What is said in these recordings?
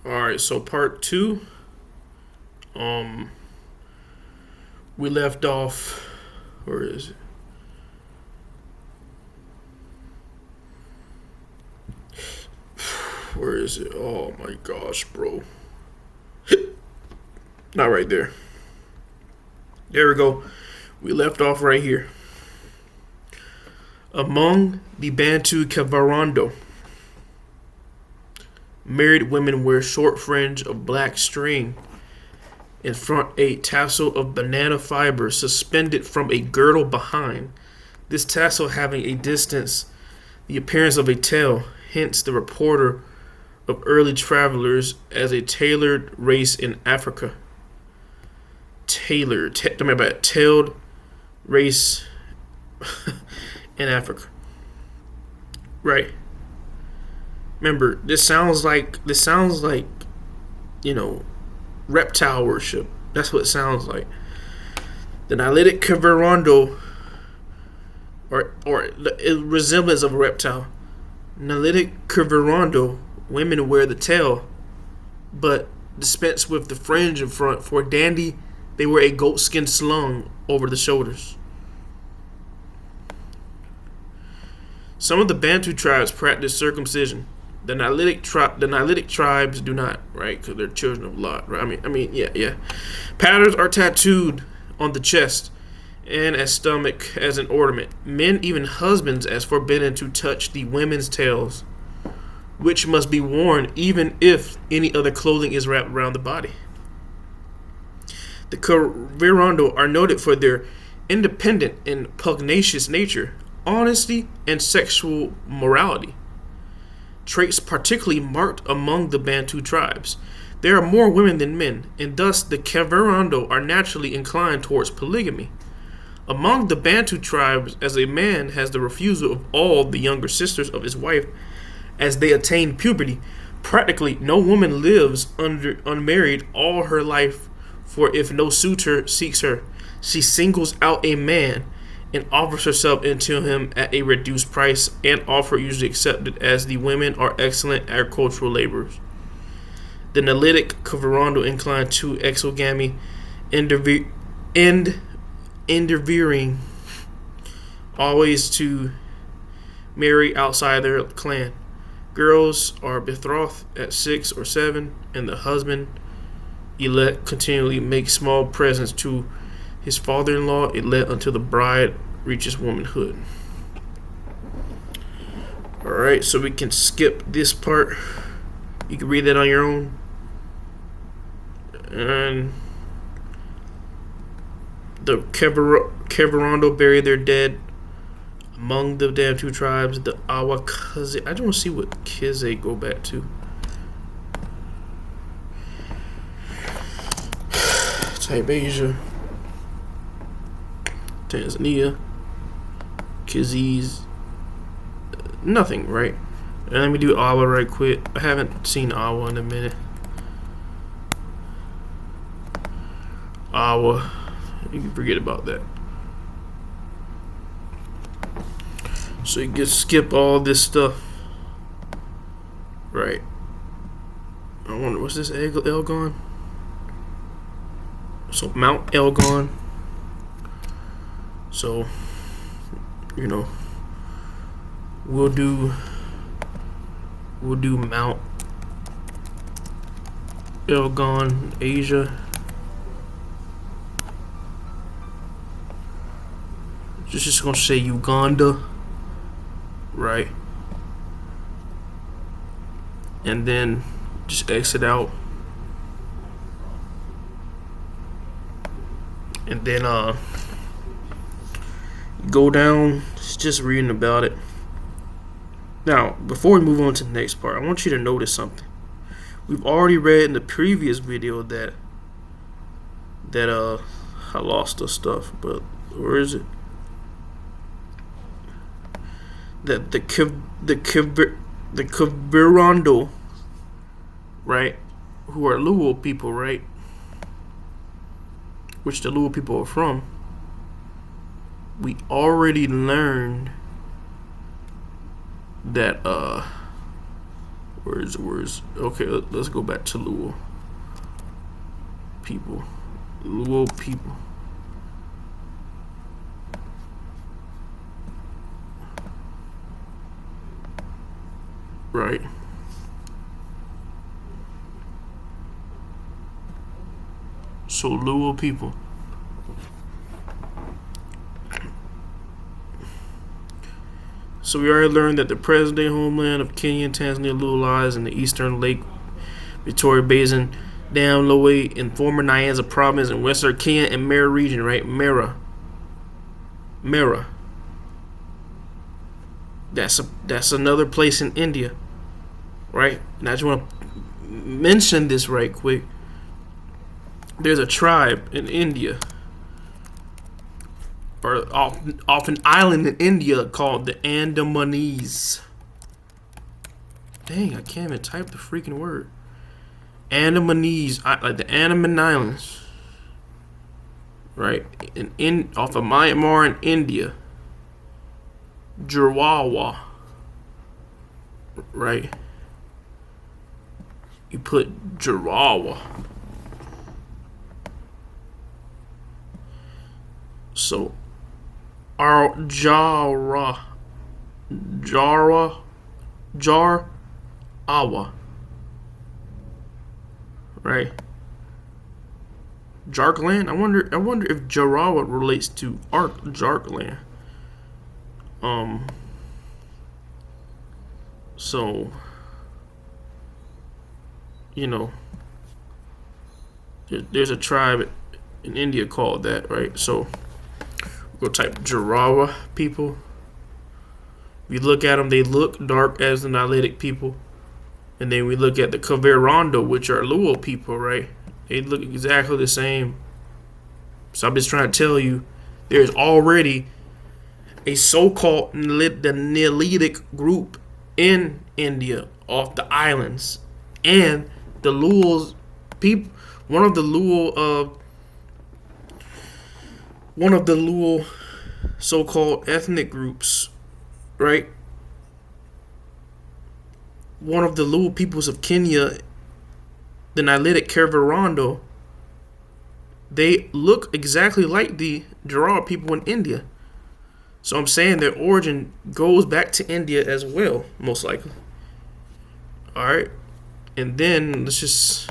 All right, so part two. Um, we left off. Where is it? Where is it? Oh my gosh, bro. Not right there. There we go. We left off right here. Among the Bantu Kavarando, married women wear short fringe of black string in front, a tassel of banana fiber suspended from a girdle behind. This tassel having a distance, the appearance of a tail, hence the reporter of early travelers as a tailored race in Africa. Tailed race in Africa. Right. Remember, this sounds like reptile worship. That's what it sounds like. The Nilotic Kavirondo, or the resemblance of a reptile. Nilotic Kavirondo, women wear the tail, but dispense with the fringe in front. For dandy, they wear a goatskin slung over the shoulders. Some of the Bantu tribes practice circumcision. The Nilotic tribes do not, right? Because they're children of Lot, right? Yeah. Patterns are tattooed on the chest and as stomach as an ornament. Men, even husbands, as forbidden to touch the women's tails, which must be worn even if any other clothing is wrapped around the body. The Kavirondo are noted for their independent and pugnacious nature, honesty, and sexual morality, traits particularly marked among the Bantu tribes. There are more women than men, and thus the Kavirondo are naturally inclined towards polygamy. Among the Bantu tribes, as a man has the refusal of all the younger sisters of his wife as they attain puberty, practically no woman lives unmarried all her life, for if no suitor seeks her, she singles out a man and offers herself into him at a reduced price, and offer usually accepted, as the women are excellent agricultural laborers. The Nilotic Kavirondo inclined to exogamy, endeavoring always to marry outside their clan. Girls are betrothed at 6 or 7, and the husband elect continually makes small presents to his father-in-law elect until the bride reaches womanhood. Alright, so we can skip this part. You can read that on your own. And the Kavirondo bury their dead among the Bantu tribes. The Awakaze, I don't want to see what Kize go back to. Type Asia, Tanzania, Kizis, nothing, right? And let me do Awa right quick. I haven't seen Awa in a minute. Awa, you can forget about that. So you can skip all this stuff, right? I wonder, what's this Elgon? So Mount Elgon. So, we'll do Mount Elgon, Asia. Just gonna say Uganda, right? And then just exit out. And then go down, just reading about it. Now, before we move on to the next part, I want you to notice something. We've already read in the previous video that I lost the stuff, but where is it? That the Kavirondo, right, who are Luo people, right, which the Luo people are from, we already learned that Where's okay, let's go back to Luo people. Luo people. Right. So Luo people. So we already learned that the present-day homeland of Kenya and Tanzania, Luo, lies in the eastern Lake Victoria Basin, down Lowe in former Nyanza province in western Kenya and Mara region, right? Mara. That's another place in India, right? And I just want to mention this right quick. There's a tribe in India, or off an island in India called the Andamanese. Dang, I can't even type the freaking word. Andamanese, like the Andaman Islands, right? In off of Myanmar in India. Jarawa, right? You put Jarawa. So, Jarawa, right? Jarkland. I wonder if Jarawa relates to Jarkland. So, you know, there's a tribe in India called that, right? So, we'll type Jarawa people. We look at them; they look dark as the Nilotic people, and then we look at the Kavirondo, which are Luo people, right? They look exactly the same. So I'm just trying to tell you, there's already a so-called the Nilotic group in India off the islands, and the Luo's people. One of the Luo so-called ethnic groups, right? One of the Luo peoples of Kenya, the Nilotic Kavirondo, they look exactly like the Jarawa people in India. So I'm saying their origin goes back to India as well, most likely. Alright. And then let's just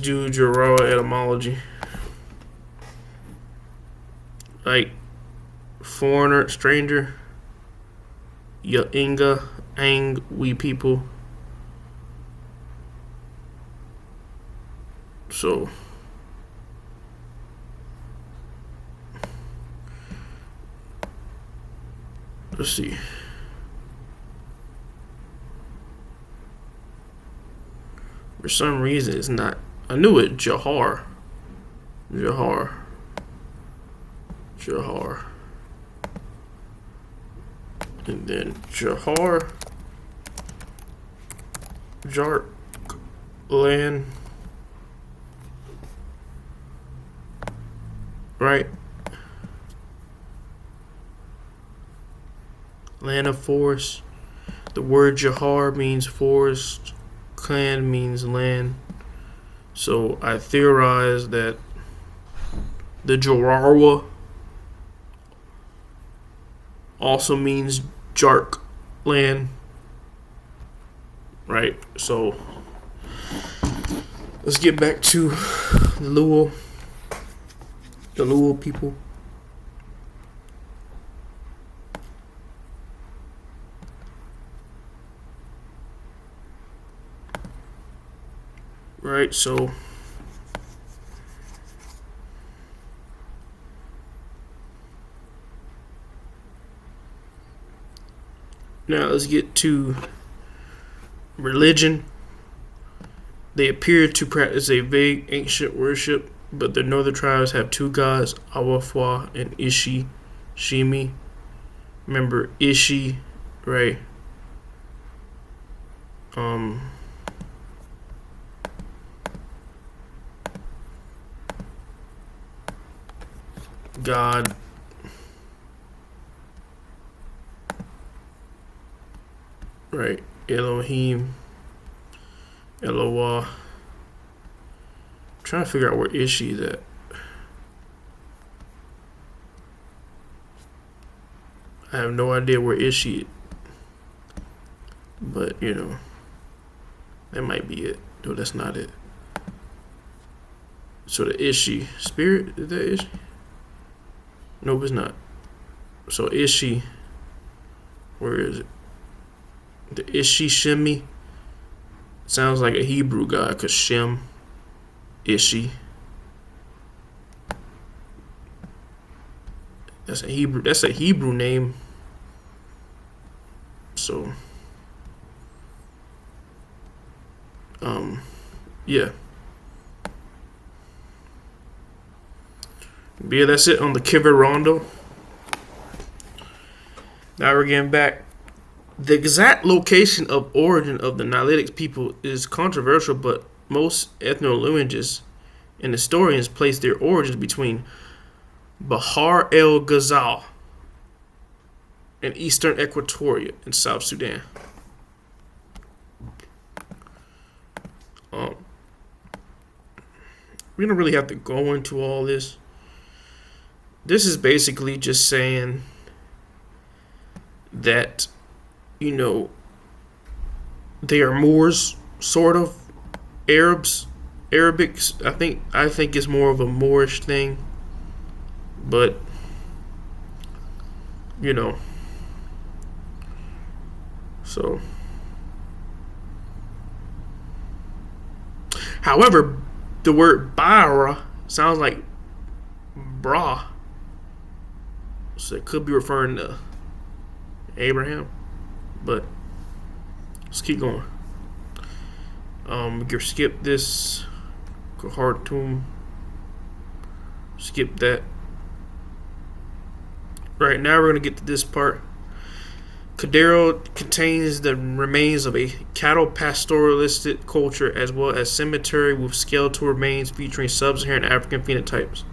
do Jarawa etymology. Like foreigner, stranger, Yainga, Ang, we people. So let's see. For some reason it's not. I knew it. Jahar. And then Jahar, Jark, land, right? Land of forest. The word Jahar means forest. Clan means land. So I theorize that the Jarawa also means Jark land, right? So let's get back to the Luo people. Right, so now let's get to religion. They appear to practice a vague ancient worship, but the northern tribes have two gods, Awafwa and Ishi Shimi. Remember Ishi, right? God, right? Elohim, Eloah. Trying to figure out where Ishi is at. I have no idea where Ishi is. But, that might be it. No, that's not it. So the Ishi. Spirit? Is that Ishi? Nope, it's not. So Ishi. Where is it? The Ishi Shemi. Sounds like a Hebrew guy, because Shem. Ishi. That's a Hebrew name. So yeah. But yeah, that's it on the Kiver Rondo. Now we're getting back. The exact location of origin of the Nilotic people is controversial, but most ethnologists and historians place their origins between Bahar el Ghazal and eastern Equatoria in South Sudan. We don't really have to go into all this. This is basically just saying that, they are Moors, sort of. Arabics. I think it's more of a Moorish thing, but so. However, the word Bara sounds like bra, so it could be referring to Abraham, but let's keep going. We can skip this. Khartoum. Skip that. Right now we're going to get to this part. Kidero contains the remains of a cattle pastoralistic culture as well as cemetery with skeletal remains featuring sub-Saharan African phenotypes.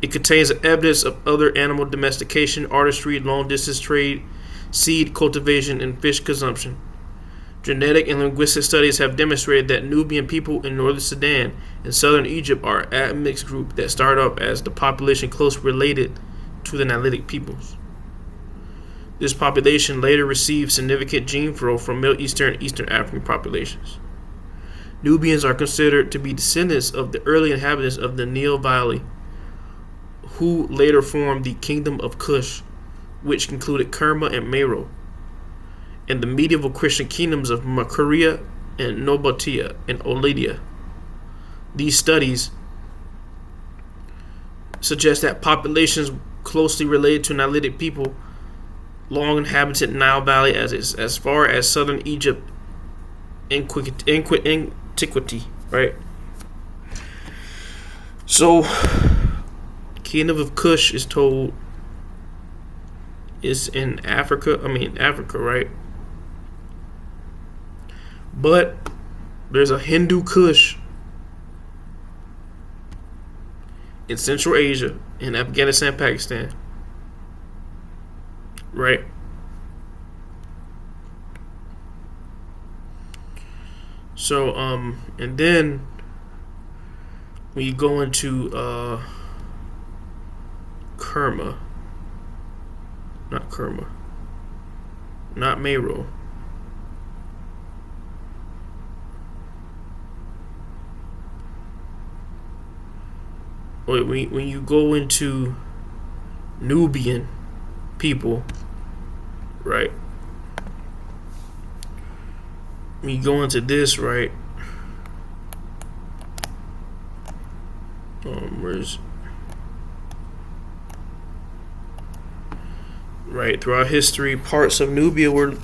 It contains evidence of other animal domestication, artistry, long-distance trade, seed cultivation, and fish consumption. Genetic and linguistic studies have demonstrated that Nubian people in northern Sudan and southern Egypt are an admixed group that started off as the population closely related to the Nilotic peoples. This population later received significant gene flow from Middle Eastern and Eastern African populations. Nubians are considered to be descendants of the early inhabitants of the Nile Valley, who later formed the Kingdom of Kush, which included Kerma and Meroe, and the medieval Christian kingdoms of Makuria and Nobatia and Olidia. These studies suggest that populations closely related to Nilotic people long inhabited Nile Valley as far as southern Egypt antiquity, right? So, Kingdom of Kush is told is in Africa, right? But there's a Hindu Kush in Central Asia, in Afghanistan, Pakistan, right? So, and then we go into Kerma, not Meroe. When you go into Nubian people, right? When you go into this, right? Right, throughout history, parts of Nubia were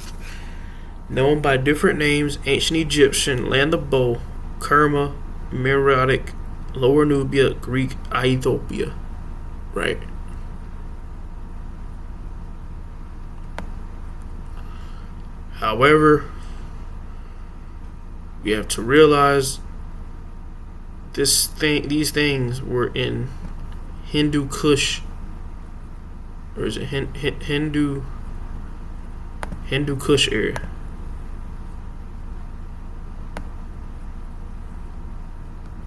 known by different names: ancient Egyptian, land of Bo, Kerma, Meroitic, Lower Nubia, Greek, Ethiopia, right? However, we have to realize these things were in Hindu Kush, or is it Hindu Kush area,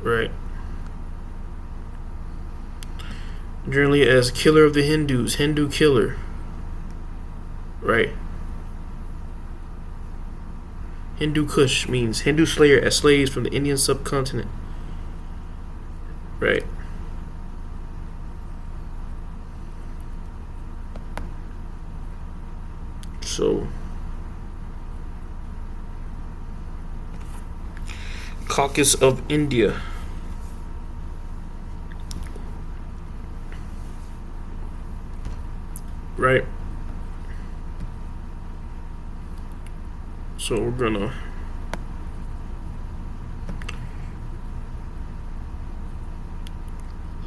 right? Generally as killer of the Hindus, Hindu killer, right? Hindu Kush means Hindu slayer as slaves from the Indian subcontinent, right? So, Caucasus of India. Right? So we're gonna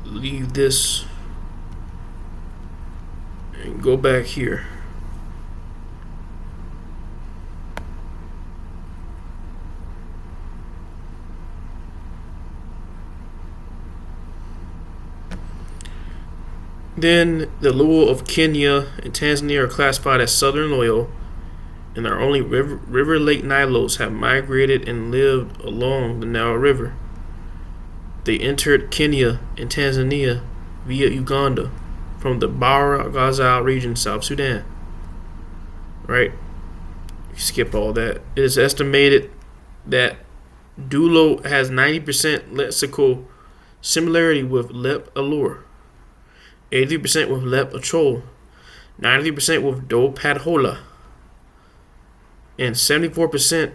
leave this and go back here. Then the Luo of Kenya and Tanzania are classified as southern loyal, and our only river Lake Nilos have migrated and lived along the Nile River. They entered Kenya and Tanzania via Uganda from the Bahr Ghazal region, South Sudan. Right? Skip all that. It is estimated that Dulo has 90% lexical similarity with Lep Alur, 80% with Lep Achol, 93% with Do Padhola, and 74%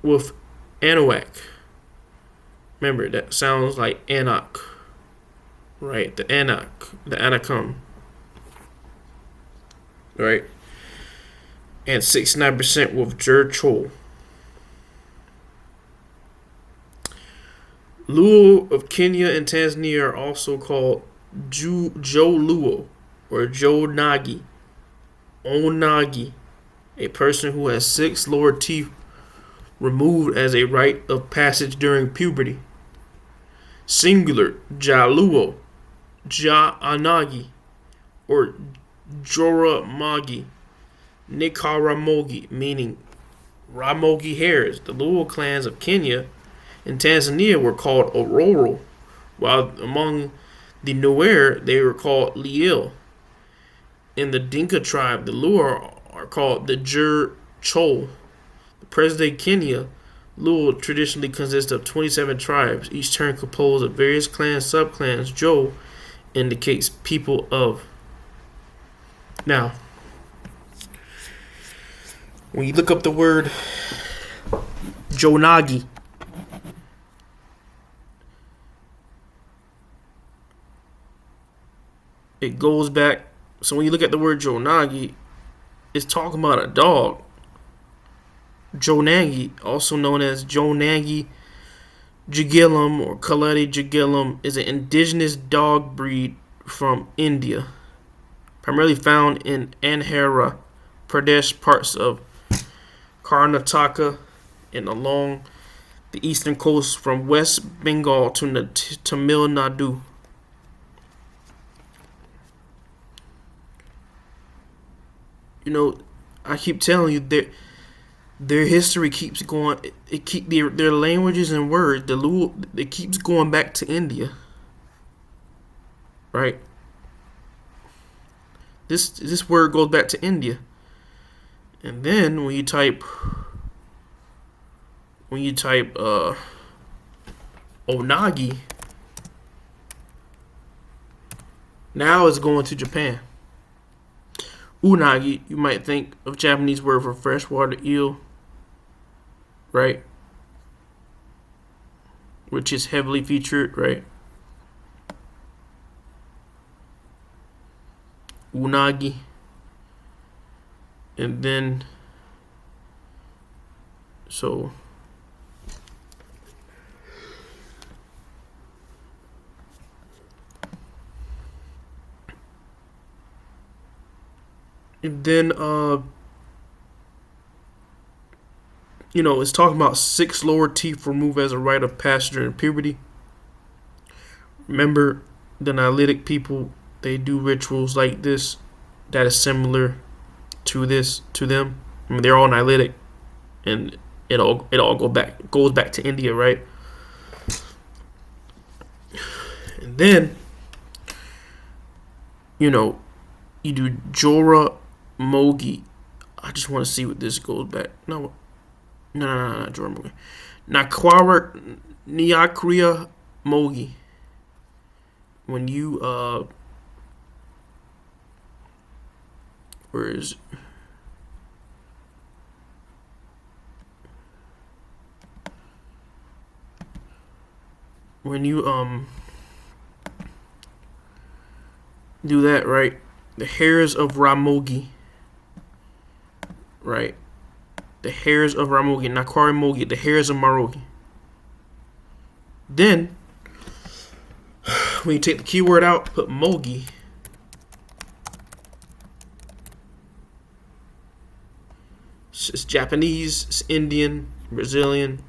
with Anahuac. Remember, that sounds like Anak, right? The Anak, the Anakim, right? And 69% with Jer Chol. Luo of Kenya and Tanzania are also called Joe Luo or Joe Nagi, Onagi, a person who has 6 lower teeth removed as a rite of passage during puberty. Singular, Jaluo, Ja Anagi, or Joramagi, Nikaramogi, meaning Ramogi hairs. The Luo clans of Kenya and Tanzania were called Ororo, while among the Nuer they were called Liil. In the Dinka tribe, the Luo are called the Jur Chol. The present-day Kenya, Luo traditionally consists of 27 tribes, each turn composed of various clans, subclans. Jo indicates people of. Now, when you look up the word Jonagi, it goes back. So when you look at the word Jonagi, it's talking about a dog. Jonagi, also known as Jonagi Jagilum or Kaladi Jagilum, is an indigenous dog breed from India, primarily found in Andhra Pradesh, parts of Karnataka, and along the eastern coast from West Bengal to Tamil Nadu. You know, I keep telling you that their history keeps going. It keep their languages and words. The Luo, it keeps going back to India, right? This word goes back to India, and then when you type Onagi, now it's going to Japan. Unagi, you might think of Japanese word for freshwater eel, right? Which is heavily featured, right? Unagi. And then, so, and then, it's talking about 6 lower teeth removed as a rite of passage in puberty. Remember, the Nilotic people, they do rituals like this that is similar to them. I mean, they're all Nilotic, and it all goes back to India, right? And then, you know, you do Jora Mogi. I just want to see what this goes back. No, not Jora Mogi. Nakwara Niakria Mogi. When you where is it? When you do that, right? The hairs of Ramogi, right? The hairs of Ramogi, Nakwari Mogi, the hairs of Marogi. Then, when you take the keyword out, put Mogi. It's Japanese, it's Indian, Brazilian.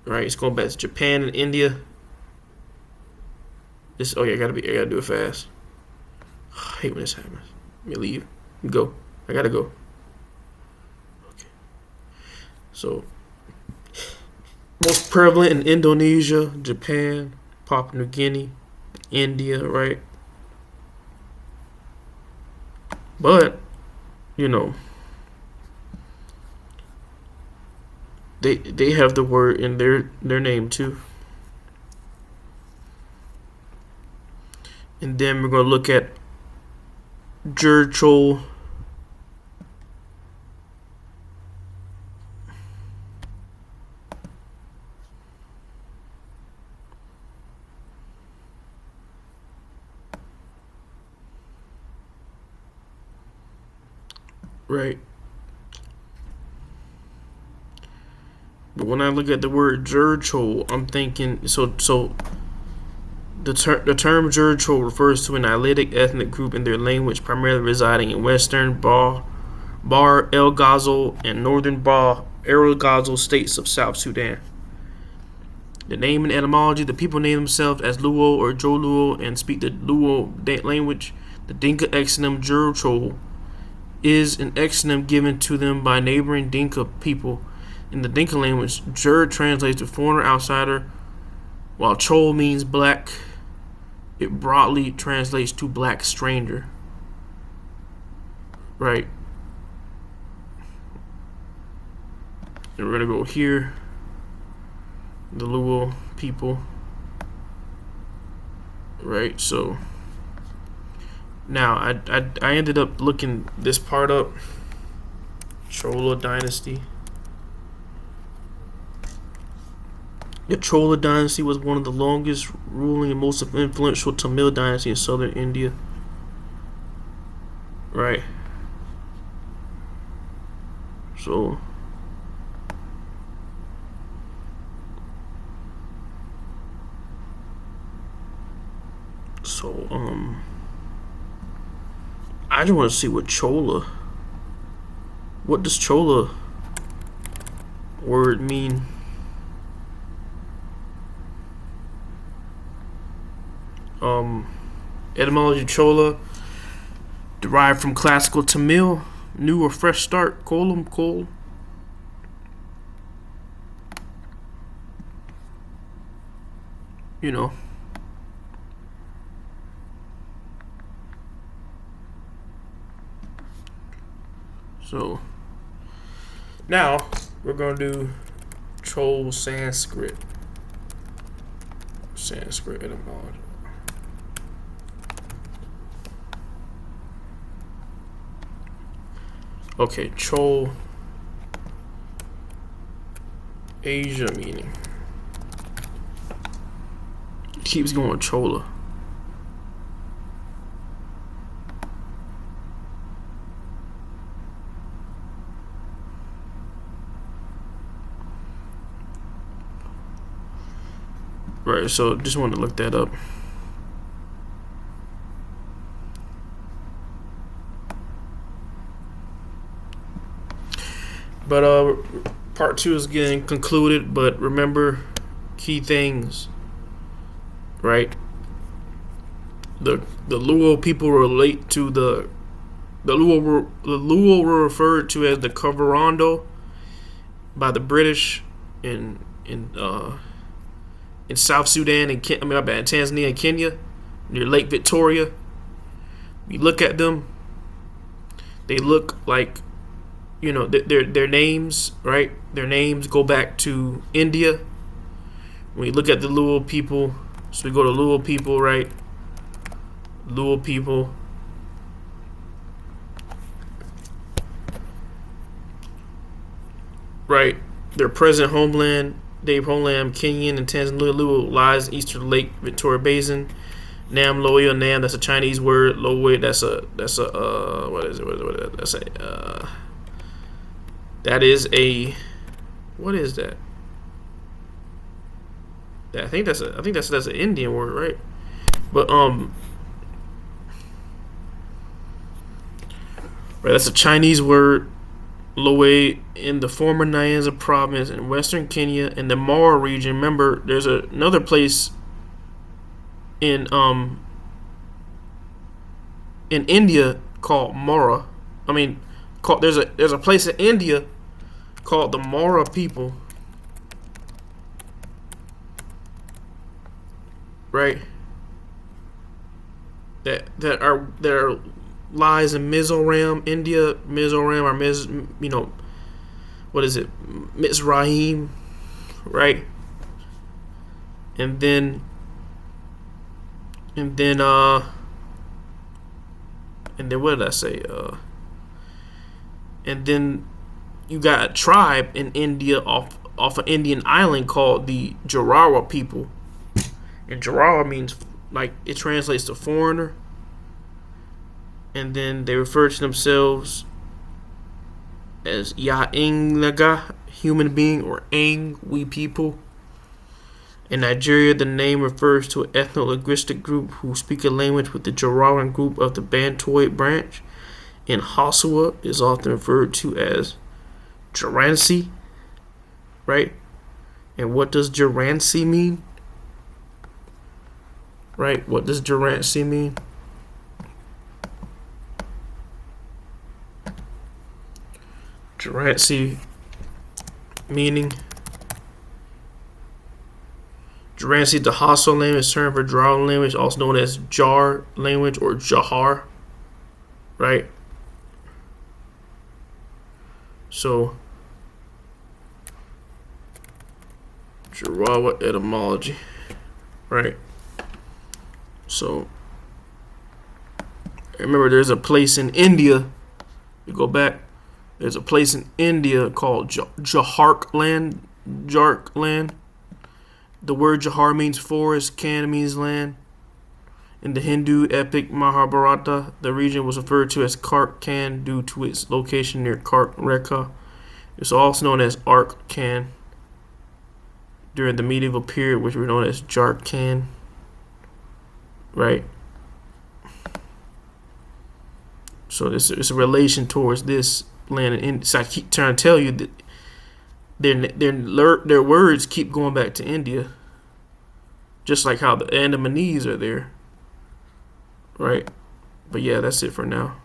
Right, it's going back to Japan and India. This, oh yeah, I gotta do it fast. I hate when this happens. Let me leave. Go. I gotta go. Okay. So, most prevalent in Indonesia, Japan, Papua New Guinea, India, right? But, you know, they have the word in their name too. And then we're going to look at Jurchol. Right. But when I look at the word Jurchol, I'm thinking so the term Jurchol refers to an Alitic ethnic group in their language primarily residing in western Bahr El Ghazal and northern Bahr El Ghazal states of South Sudan. The name and etymology: the people name themselves as Luo or Joluo and speak the Luo language. The Dinka exonym Jurchol is an exonym given to them by neighboring Dinka people. In the Dinka language, Jur translates to foreigner, outsider, while Chol means black. It broadly translates to black stranger. Right. And we're going to go here. The Luo people. Right, so now I ended up looking this part up. Chola dynasty. The Chola dynasty was one of the longest ruling and most influential Tamil dynasty in southern India. Right. So I just want to see what Chola. What does Chola word mean? Etymology: Chola, derived from classical Tamil, new or fresh start, kolam, kol. You know. So now we're gonna do Chol Sanskrit. Sanskrit etymology. Okay, Chol, Asia meaning. It keeps going Chola. Right, so just wanted to look that up. But part 2 is getting concluded. But remember, key things, right? The Luo people relate to the Luo were referred to as the Kavirondo by the British in in South Sudan and Tanzania and Kenya near Lake Victoria. You look at them, they look like, their names, right? Their names go back to India. When you look at the Luo people, so we go to Luo people, right? Luo people. Right? Their present homeland, Kenyan and Tanzania. Luo lies eastern Lake Victoria Basin. Nam Loya, Nam, that's a Chinese word. Loya, that's a what is it? That is a, what is that? I think that's an Indian word, right? But right, that's a Chinese word. Loe in the former Nyanza province in western Kenya in the Mara region. Remember, there's another place in India called Mara. There's a place in India called the Mara people. Right? That lies in Mizoram, India. Mizoram, or what is it? Mizraim, right? And then what did I say? And then you got a tribe in India off an Indian island called the Jarawa people. And Jarawa means, it translates to foreigner. And then they refer to themselves as Yaingnaga, human being, or Aing, we people. In Nigeria, the name refers to an ethno-linguistic group who speak a language with the Jarawan group of the Bantoid branch. In Hausa, is often referred to as Jaransi, right? And what does Jaransi mean? Right, what does Jaransi mean? Jaransi meaning. Jaransi, the hostile language term for Jarawan language, also known as Jar language or Jahar, right? So, Jarawa etymology, right? So, remember, there's a place in India. You go back. There's a place in India called Jharkhand land. The word Jahar means forest, Kan means land. In the Hindu epic Mahabharata, the region was referred to as Kark-Kan due to its location near Kark Rekha. It's also known as Ark-Kan during the medieval period, which were known as Jharkhand. Right? So it's a relation towards this land. And so I keep trying to tell you that their words keep going back to India, just like how the Andamanese are there, right? But yeah, that's it for now.